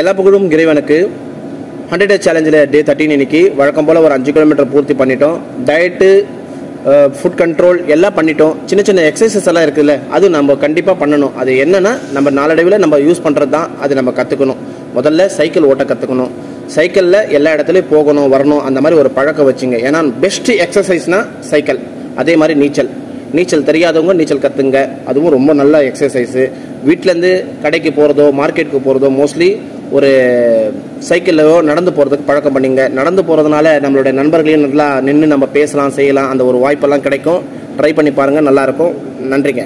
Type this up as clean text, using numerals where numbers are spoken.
எல்லா புகழும் இறைவனுக்கு. 100 days சேலஞ்சில் டே 13 இன்னைக்கு வழக்கம் போல் ஒரு 5 கிலோமீட்டர் பூர்த்தி பண்ணிட்டோம். டயட்டு, ஃபுட் கண்ட்ரோல் எல்லாம் பண்ணிட்டோம். சின்ன சின்ன எக்ஸசைசஸ் எல்லாம் இருக்குல்ல, அது நம்ம கண்டிப்பாக பண்ணணும். அது என்னென்னா நம்ம நாளடைவில் நம்ம யூஸ் பண்ணுறது தான். அது நம்ம கற்றுக்கணும். முதல்ல சைக்கிள் ஓட்ட கற்றுக்கணும். சைக்கிளில் எல்லா இடத்துலையும் போகணும் வரணும், அந்த மாதிரி ஒரு பழக்கம் வச்சுங்க. ஏன்னா பெஸ்ட் எக்ஸசைஸ்னால் சைக்கிள். அதே மாதிரி நீச்சல் தெரியாதவங்க நீச்சல் கற்றுங்க, அதுவும் ரொம்ப நல்ல எக்ஸசைஸு. வீட்டிலேருந்து கடைக்கு போகிறதோ மார்க்கெட்டுக்கு போகிறதோ மோஸ்ட்லி ஒரு சைக்கிளையோ நடந்து போகிறதுக்கு பழக்கம் பண்ணிங்க. நடந்து போகிறதுனால நம்மளுடைய நண்பர்களையும் நல்லா நின்று நம்ம பேசலாம் செய்யலாம், அந்த ஒரு வாய்ப்பெல்லாம் கிடைக்கும். ட்ரை பண்ணி பாருங்கள், நல்லாயிருக்கும். நன்றிங்க.